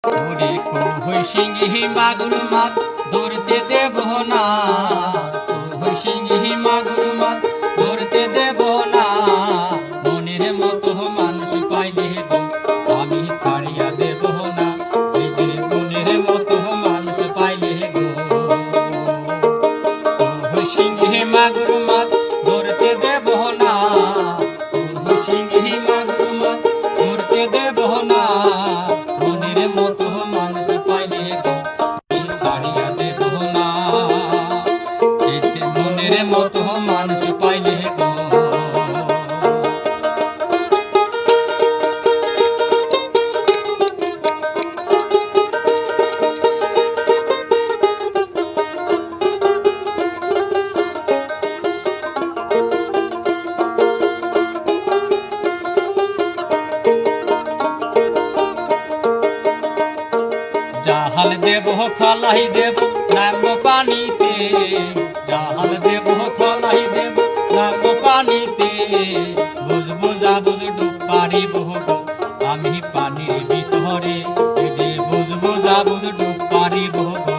ওরে কই শিঙি মাগুর মাছ ধরতে দেব না, কই শিঙি মাগুর মাছ ধরতে দেব না, মনের মতো মানুষ পাইলে গো আমি ছাড়িয়া দেব না, এই যে মনের মতো মানুষ পাইলে গো। কই শিঙি মাগুর মাছ ধরতে দেব না, কই শিঙি মাগুর মাছ ধরতে দেব না, মনের মতো মানুষ পাইলে গো আমি ছাড়িয়া দেব না, এই যে মনের মতো মানুষ পাইলে গো। জাহাল দেব খলাই দেব নামব পানিতে, জাহাল দেব খলাই দেব নামব পানিতে, বুঝবো যাবুঝ ডুব পারিব গো আমি পানির ভিতরে, এই যে বুঝবো যাবুঝ ডুব পারিব গো।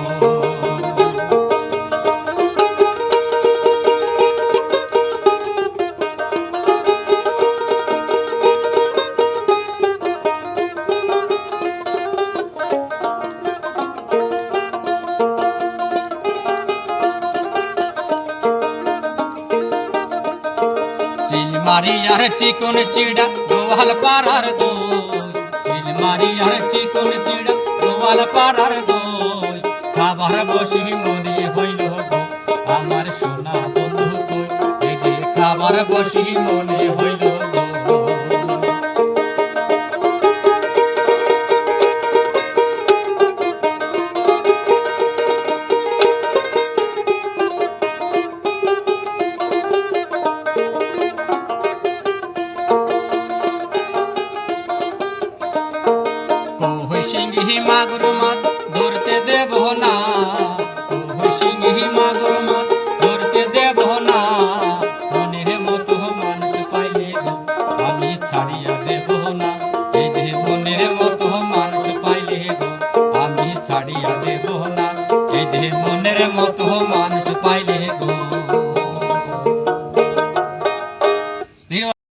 চিল মারি আর চিকন চিড়া গোয়াল পাড়ার দই, চিল মারি আর চিকন চিড়া গোয়াল পাড়ার দই, খাবার বসি মনে হইল গো আমার সোনা বন্ধু কই, এই যে খাবার বসি মনে হইল গো। কই শিঙি মাগুর মাছ ধরতে দেব না, কই শিঙি মাগুর মাছ ধরতে দেব না, মনের মতো মানুষ পাইলে গো আমি ছাড়িয়া দেব না, এই যে মনের মতো মানুষ পাইলে গো আমি ছাড়িয়া দেব না, এই যে মনের মতো